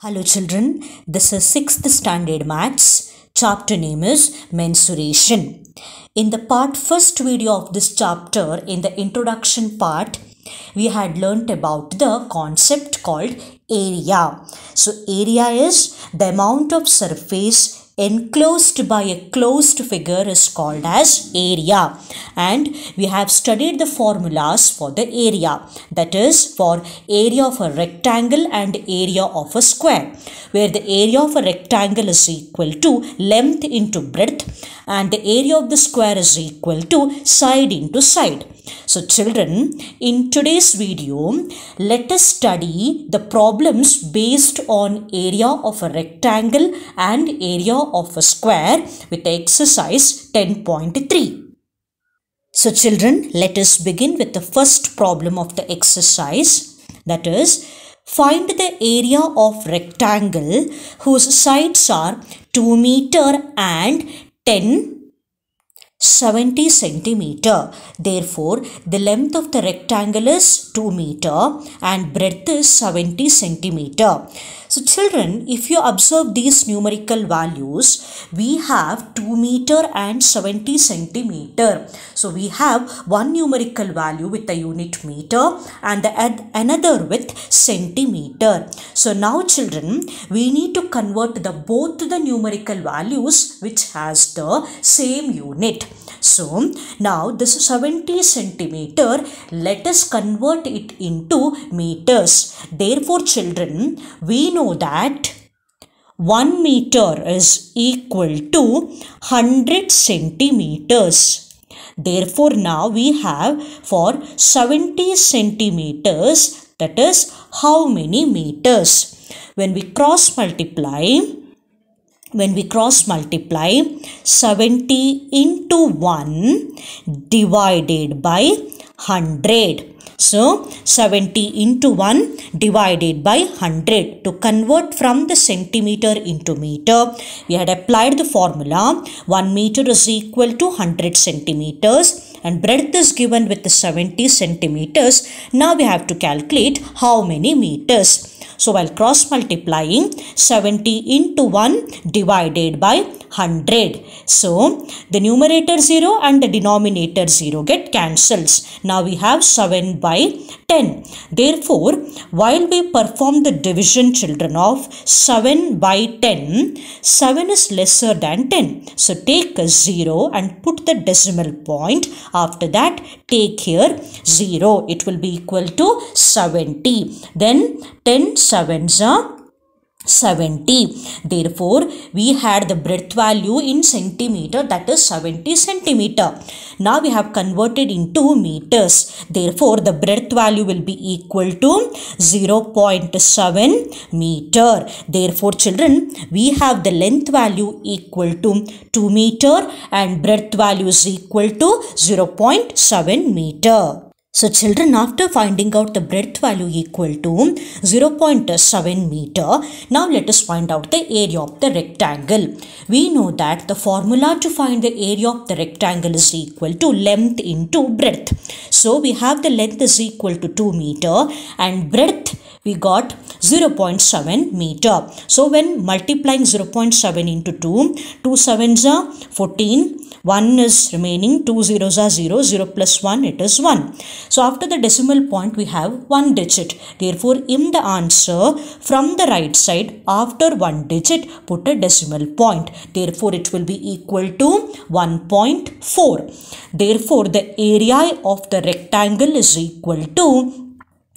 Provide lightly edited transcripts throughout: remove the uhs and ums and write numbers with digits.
Hello children, this is 6th standard maths. Chapter name is mensuration. In the first video of this chapter, in the introduction part, we had learnt about the concept called area. So area is the amount of surface enclosed by a closed figure is called as area, and we have studied the formulas for the area, that is for area of a rectangle and area of a square, where the area of a rectangle is equal to length into breadth and the area of the square is equal to side into side. So children, in today's video, let us study the problems based on area of a rectangle and area of a square with exercise 10.3. So children, let us begin with the first problem of the exercise, that is, find the area of rectangle whose sides are 2 meter and 70 centimeter. Therefore, the length of the rectangle is 2 meter and breadth is 70 centimeter. So children, if you observe these numerical values, we have 2 meter and 70 centimeter. So we have one numerical value with the unit meter and another with centimeter. So now children, we need to convert both the numerical values which has the same unit. So now this 70 centimeter, let us convert it into meters. Therefore children, we know that 1 meter is equal to 100 centimeters. Therefore now we have for 70 centimeters, that is how many meters? When we cross multiply 70 into 1 divided by 100. So 70 into 1 divided by 100. To convert from the centimeter into meter, we had applied the formula 1 meter is equal to 100 centimeters and breadth is given with the 70 centimeters. Now we have to calculate how many meters. So while cross multiplying 70 into 1 divided by 100. So the numerator 0 and the denominator 0 get cancels. Now we have 7 by 10. Therefore, while we perform the division children of 7 by 10, 7 is lesser than 10. So take a 0 and put the decimal point. After that, take here 0. It will be equal to 70. Then 10 sevens are 70. Therefore, we had the breadth value in centimeter, that is 70 centimeter. Now we have converted into meters. Therefore, the breadth value will be equal to 0.7 meter. Therefore, children, we have the length value equal to 2 meter and breadth value is equal to 0.7 meter. So children, after finding out the breadth value equal to 0.7 meter, now let us find out the area of the rectangle. We know that the formula to find the area of the rectangle is equal to length into breadth. So we have the length is equal to 2 meter and breadth we got 0.7 meter. So when multiplying 0.7 into 2, 2 sevens are 14. 1 is remaining, 2 zeros are 0, 0 plus 1, it is 1. So after the decimal point, we have 1 digit. Therefore, in the answer, from the right side, after 1 digit, put a decimal point. Therefore, it will be equal to 1.4. Therefore, the area of the rectangle is equal to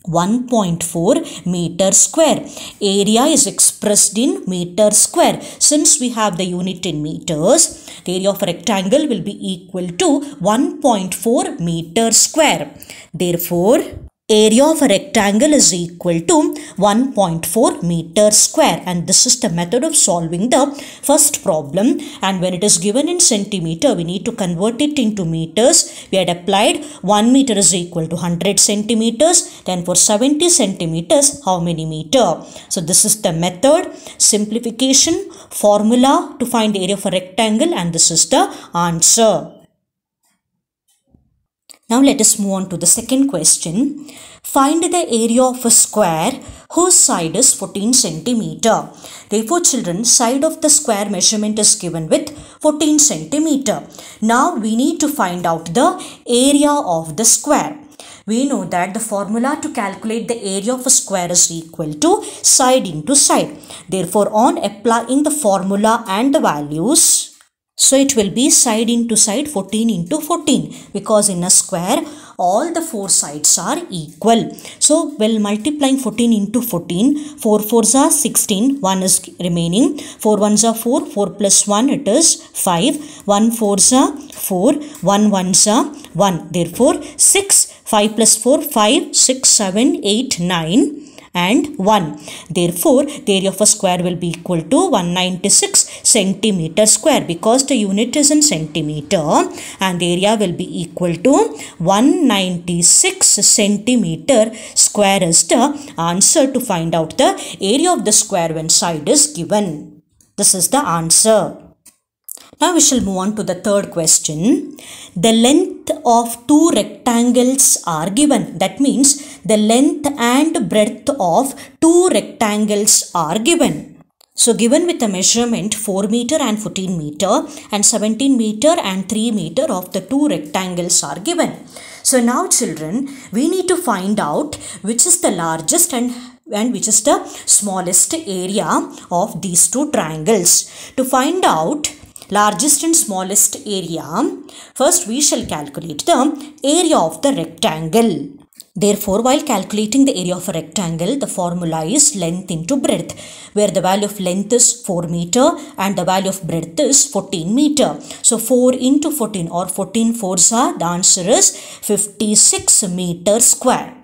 1.4 meter square. Area is expressed in meter square. Since we have the unit in meters, the area of a rectangle will be equal to 1.4 meter square. Therefore, area of a rectangle is equal to 1.4 meter square, and this is the method of solving the first problem. And when it is given in centimeter, we need to convert it into meters. We had applied 1 meter is equal to 100 centimeters. Then for 70 centimeters, how many meter? So this is the method, simplification, formula to find area of a rectangle, and this is the answer. Now let us move on to the second question. Find the area of a square whose side is 14 centimeter. Therefore, children, side of the square measurement is given with 14 centimeter. Now we need to find out the area of the square. We know that the formula to calculate the area of a square is equal to side into side. Therefore, on applying the formula and the values, so it will be side into side 14 into 14, because in a square all the four sides are equal. So while multiplying 14 into 14, 4 4s are 16, 1 is remaining, 4 1s are 4, 4 plus 1 it is 5, 1 4s are 4, 1 1s are 1. Therefore 6, 5 plus 4, 5, 6, 7, 8, 9 and 1. Therefore, the area of a square will be equal to 196 centimeter square, because the unit is in centimeter, and the area will be equal to 196 centimeter square is the answer to find out the area of the square when side is given. This is the answer. Now we shall move on to the third question. The length of two rectangles are given. That means the length and breadth of two rectangles are given. So given with a measurement 4 meter and 14 meter and 17 meter and 3 meter of the two rectangles are given. So now children, we need to find out which is the largest and which is the smallest area of these two triangles. To find out largest and smallest area, first we shall calculate the area of the rectangle. Therefore, while calculating the area of a rectangle, the formula is length into breadth, where the value of length is 4 meter and the value of breadth is 14 meter. So 4 into 14 or 14 fours are, the answer is 56 meter square.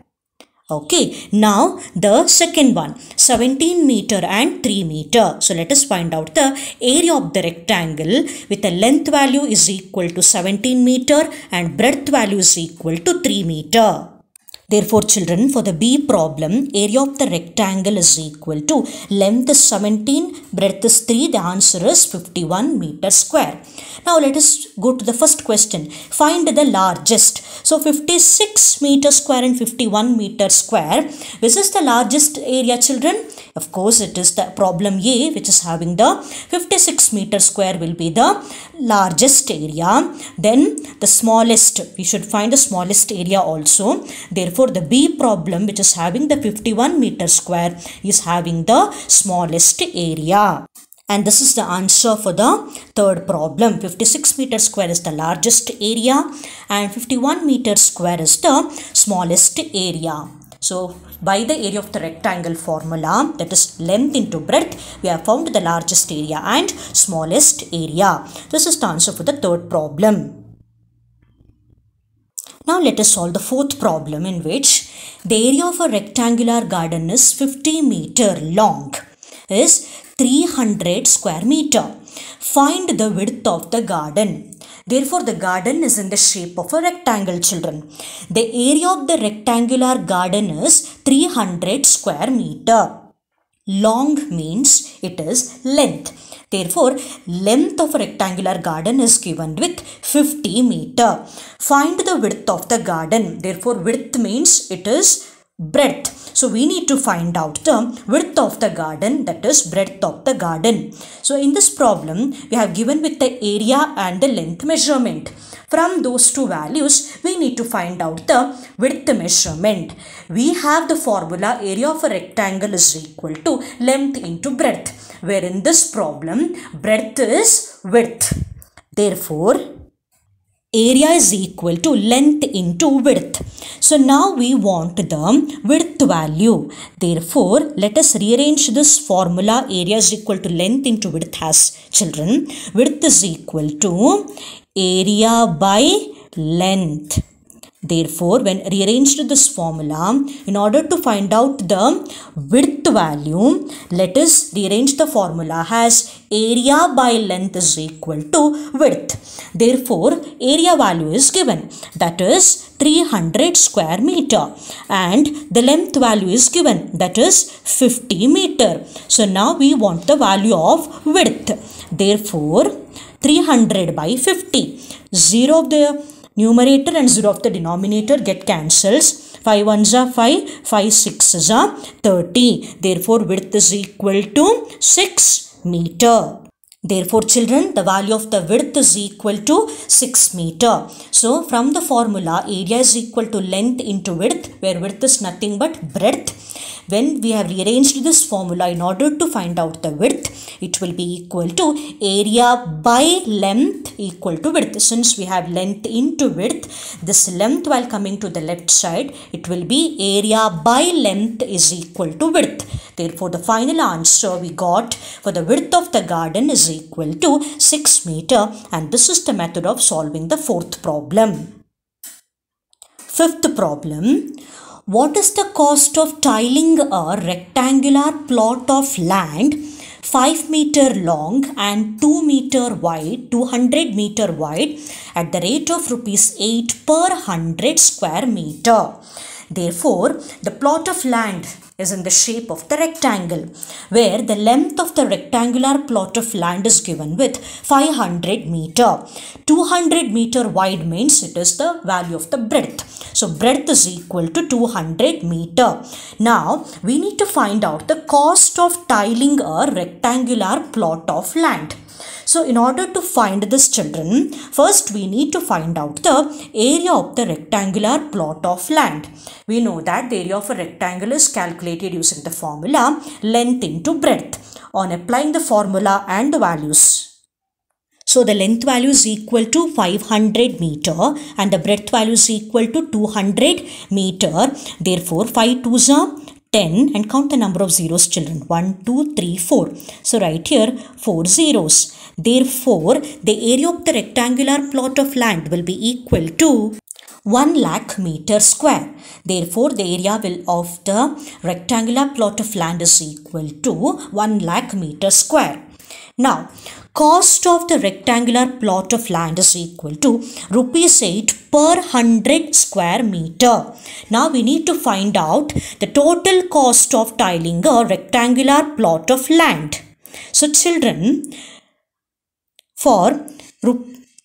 Okay, now the second one, 17 meter and 3 meter. So let us find out the area of the rectangle with the length value is equal to 17 meter and breadth value is equal to 3 meter. Therefore, children, for the B problem, area of the rectangle is equal to length is 17, breadth is 3, the answer is 51 meter square. Now let us go to the first question. Find the largest. So 56 meter square and 51 meter square. Which is the largest area, children? Of course, it is the problem A, which is having the 56 meter square will be the largest area. Then the smallest, we should find the smallest area also. Therefore, the B problem, which is having the 51 meter square, is having the smallest area. And this is the answer for the third problem. 56 meter square is the largest area and 51 meter square is the smallest area. So, by the area of the rectangle formula, that is length into breadth, we have found the largest area and smallest area. This is the answer for the third problem. Now let us solve the fourth problem, in which the area of a rectangular garden is 50 meter long, is 300 square meter. Find the width of the garden. Therefore, the garden is in the shape of a rectangle, children. The area of the rectangular garden is 300 square meter. Long means it is length. Therefore, length of a rectangular garden is given with 50 meter. Find the width of the garden. Therefore, width means it is breadth. So we need to find out the width of the garden, that is breadth of the garden. So in this problem, we have given with the area and the length measurement. From those two values, we need to find out the width measurement. We have the formula area of a rectangle is equal to length into breadth, where in this problem, breadth is width. Therefore, area is equal to length into width. So now we want the width value. Therefore, let us rearrange this formula. Area is equal to length into width as, children, width is equal to area by length. Therefore, when rearranged this formula, in order to find out the width value, let us rearrange the formula as area by length is equal to width. Therefore, area value is given, that is 300 square meter, and the length value is given, that is 50 meter. So now we want the value of width. Therefore, 300 by 50. 0 of the numerator and 0 of the denominator get cancels. 5 ones are 5, 5 sixes are 30. Therefore, width is equal to 6 meter. Therefore, children, the value of the width is equal to 6 meter. So, from the formula, area is equal to length into width, where width is nothing but breadth. When we have rearranged this formula in order to find out the width, it will be equal to area by length equal to width. Since we have length into width, this length while coming to the left side, it will be area by length is equal to width. Therefore, the final answer we got for the width of the garden is equal to 6 meter, and this is the method of solving the fourth problem. Fifth problem. What is the cost of tiling a rectangular plot of land 5 meter long and 2 meter wide, 200 meter wide at the rate of rupees 8 per 100 square meter? Therefore, the plot of land is in the shape of the rectangle, where the length of the rectangular plot of land is given with 500 meter. 200 meter wide means it is the value of the breadth. So, breadth is equal to 200 meter. Now, we need to find out the cost of tiling a rectangular plot of land. So, in order to find this, children, first we need to find out the area of the rectangular plot of land. We know that the area of a rectangle is calculated using the formula length into breadth on applying the formula and the values. So, the length value is equal to 500 meter and the breadth value is equal to 200 meter. Therefore, 5 twos are 10 and count the number of zeros, children. 1, 2, 3, 4. So, write here 4 zeros. Therefore, the area of the rectangular plot of land will be equal to 1 lakh meter square. Therefore, the area of the rectangular plot of land is equal to 1 lakh meter square. Now, cost of the rectangular plot of land is equal to rupees 8 per 100 square meter. Now, we need to find out the total cost of tiling a rectangular plot of land. So, children, for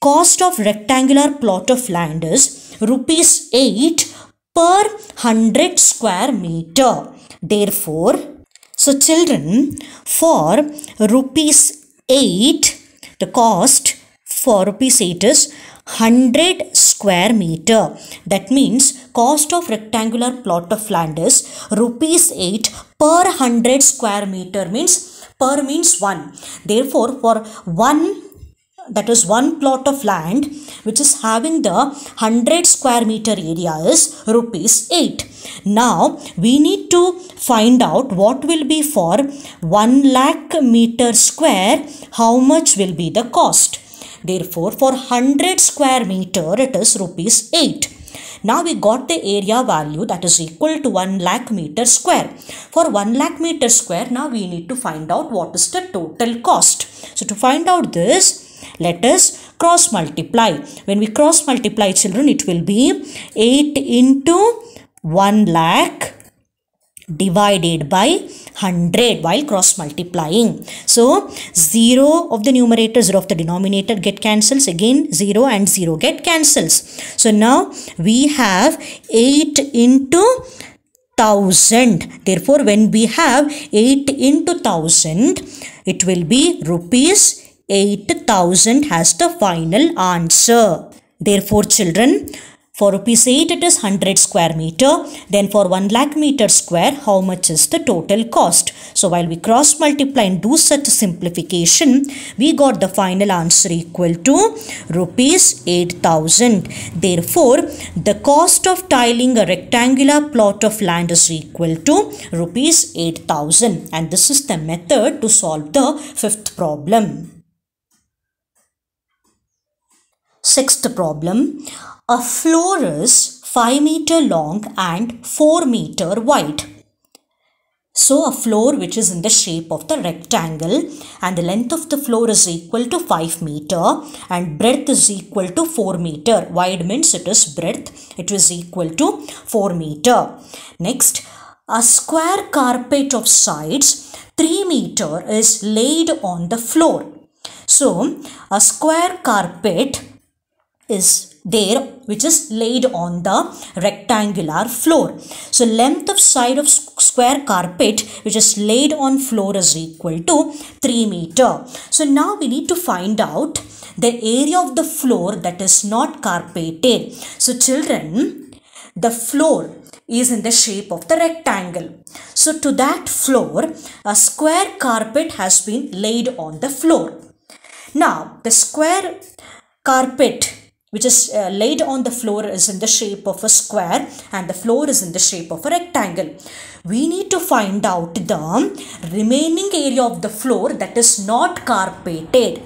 cost of rectangular plot of land is rupees 8 per 100 square meter. Therefore, so children, for rupees 8, the cost for rupees 8 is 100 square meter. That means cost of rectangular plot of land is rupees 8 per 100 square meter, means per means 1. Therefore, for one, that is one plot of land which is having the 100 square meter area is rupees 8. Now, we need to find out what will be for 1 lakh meter square, how much will be the cost. Therefore, for 100 square meter, it is rupees 8. Now, we got the area value that is equal to 1 lakh meter square. For 1 lakh meter square, now we need to find out what is the total cost. So, to find out this, let us cross multiply. When we cross multiply, children, it will be 8 into 1 lakh divided by 100 while cross multiplying. So, 0 of the numerator, 0 of the denominator get cancels. Again, 0 and 0 get cancels. So, now we have 8 into 1000. Therefore, when we have 8 into 1000, it will be rupees 8,000 as the final answer. Therefore, children, for rupees 8 it is 100 square meter. Then for 1 lakh meter square, how much is the total cost? So, while we cross multiply and do such simplification, we got the final answer equal to rupees 8,000. Therefore, the cost of tiling a rectangular plot of land is equal to rupees 8,000. And this is the method to solve the fifth problem. Sixth problem. A floor is 5 meter long and 4 meter wide. So, a floor which is in the shape of the rectangle and the length of the floor is equal to 5 meter and breadth is equal to 4 meter. Wide means it is breadth. It is equal to 4 meter. Next, a square carpet of sides 3 meter is laid on the floor. So, a square carpet is there which is laid on the rectangular floor. So length of side of square carpet which is laid on floor is equal to 3 meter. So now we need to find out the area of the floor that is not carpeted. So children, the floor is in the shape of the rectangle. So to that floor, a square carpet has been laid on the floor. Now the square carpet which is laid on the floor is in the shape of a square and the floor is in the shape of a rectangle. We need to find out the remaining area of the floor that is not carpeted.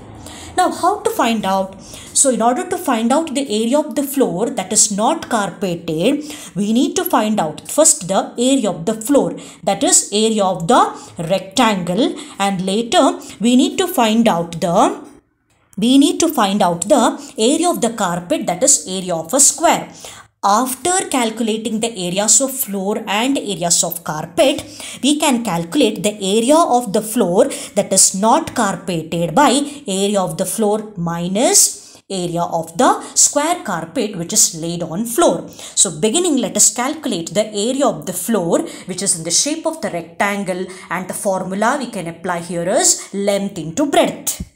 Now how to find out? So in order to find out the area of the floor that is not carpeted, we need to find out first the area of the floor, that is area of the rectangle, and later we need to find out the area of the carpet, that is area of a square. After calculating the areas of floor and areas of carpet, we can calculate the area of the floor that is not carpeted by area of the floor minus area of the square carpet which is laid on floor. So beginning, let us calculate the area of the floor which is in the shape of the rectangle, and the formula we can apply here is length into breadth.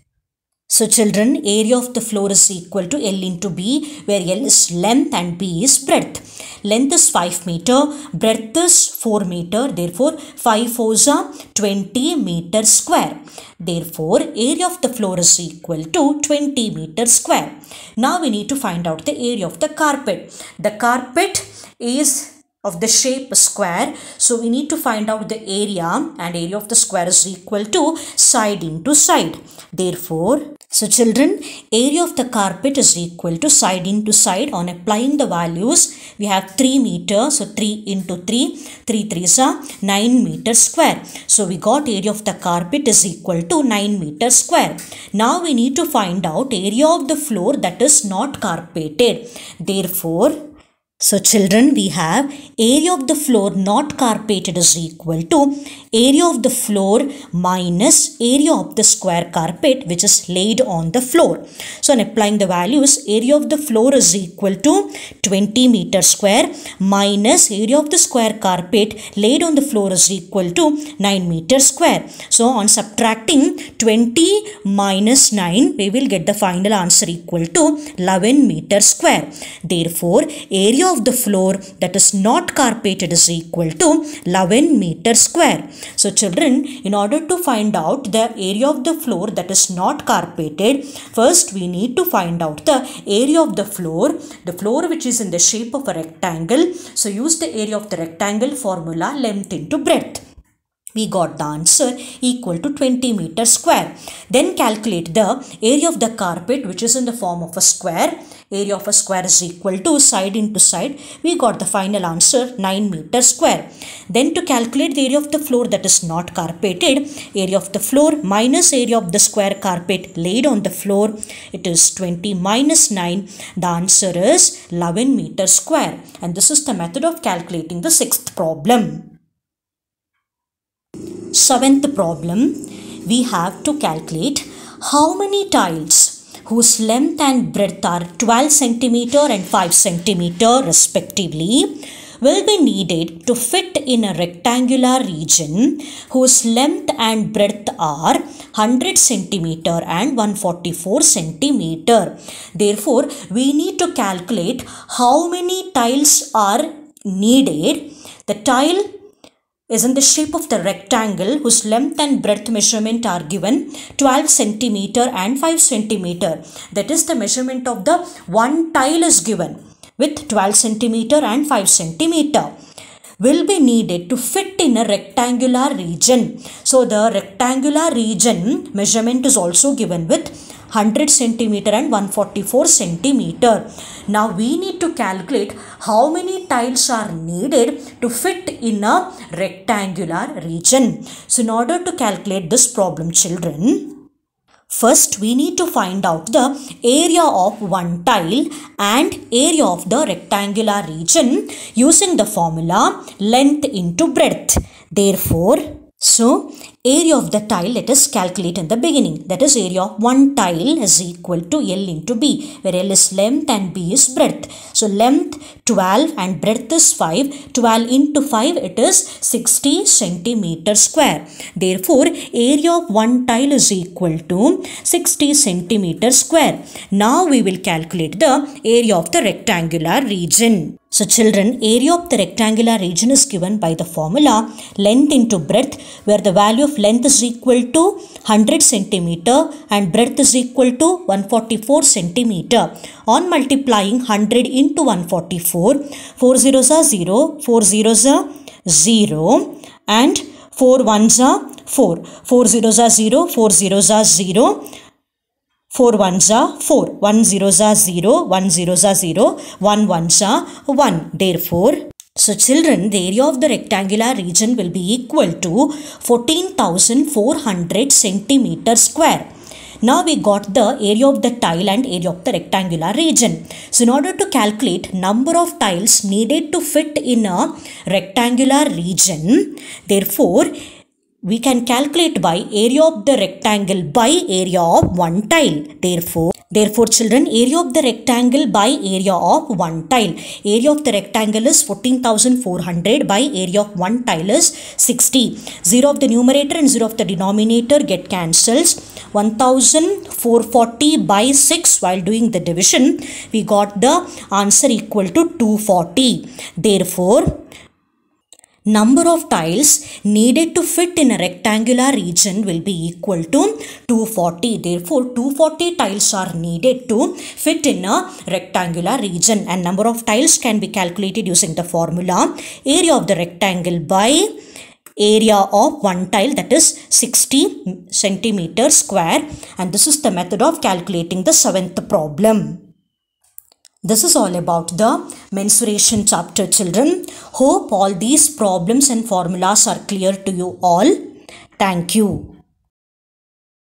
So children, area of the floor is equal to L into B, where L is length and B is breadth. Length is 5 meter, breadth is 4 meter, therefore 5 4s are 20 meter square. Therefore, area of the floor is equal to 20 meter square. Now we need to find out the area of the carpet. The carpet is of the shape square, so we need to find out the area, and area of the square is equal to side into side. Therefore, so children, area of the carpet is equal to side into side. On applying the values, we have 3 meter, so 3 into 3, 3 3s are 9 meter square. So we got area of the carpet is equal to 9 meter square. Now we need to find out area of the floor that is not carpeted. Therefore, so children, we have area of the floor not carpeted is equal to area of the floor minus area of the square carpet which is laid on the floor. So on applying the values, area of the floor is equal to 20 meter square minus area of the square carpet laid on the floor is equal to 9 meter square. So on subtracting 20 minus 9, we will get the final answer equal to 11 meter square. Therefore, area of the floor that is not carpeted is equal to 11 meter square. So children, in order to find out the area of the floor that is not carpeted, first we need to find out the area of the floor which is in the shape of a rectangle. So use the area of the rectangle formula, length into breadth. We got the answer equal to 20 meter square. Then calculate the area of the carpet which is in the form of a square. Area of a square is equal to side into side. We got the final answer 9 meter square. Then to calculate the area of the floor that is not carpeted, area of the floor minus area of the square carpet laid on the floor, it is 20 minus 9. The answer is 11 meter square. And this is the method of calculating the sixth problem. Seventh problem, we have to calculate how many tiles whose length and breadth are 12 cm and 5 cm respectively will be needed to fit in a rectangular region whose length and breadth are 100 cm and 144 cm. Therefore, we need to calculate how many tiles are needed. The tile is in the shape of the rectangle whose length and breadth measurement are given 12 cm and 5 cm. That is, the measurement of the one tile is given with 12 cm and 5 cm will be needed to fit in a rectangular region. So the rectangular region measurement is also given with 100 cm and 144 cm. Now we need to calculate how many tiles are needed to fit in a rectangular region. So in order to calculate this problem, children, first we need to find out the area of one tile and area of the rectangular region using the formula length into breadth. Therefore, So, area of the tile, let us calculate in the beginning. That is, area of one tile is equal to L into B, where L is length and B is breadth. So, length 12 and breadth is 5. 12 into 5, it is 60 centimeter square. Therefore, area of one tile is equal to 60 centimeter square. Now, we will calculate the area of the rectangular region. So children, area of the rectangular region is given by the formula length into breadth, where the value of length is equal to 100 centimeter and breadth is equal to 144 centimeter. On multiplying 100 into 144, 4 zeros are 0, 4 zeros are 0 and 4 ones are 4. 4 zeros are 0, 4 zeros are 0. 4 ones are 4, 1 zeros are 0, 1 zeros are 0, 1 ones are 1. Therefore, so children, the area of the rectangular region will be equal to 14,400 centimeter square. Now we got the area of the tile and area of the rectangular region. So in order to calculate number of tiles needed to fit in a rectangular region, therefore, we can calculate by area of the rectangle by area of one tile. Therefore children, area of the rectangle by area of one tile. Area of the rectangle is 14,400 by area of one tile is 60. 0 of the numerator and 0 of the denominator get cancels. 1,440 by 6 while doing the division, we got the answer equal to 240. Therefore, number of tiles needed to fit in a rectangular region will be equal to 240. Therefore, 240 tiles are needed to fit in a rectangular region, and number of tiles can be calculated using the formula area of the rectangle by area of one tile, that is 60 centimeter square, and this is the method of calculating the 7th problem. This is all about the mensuration chapter, children. Hope all these problems and formulas are clear to you all. Thank you.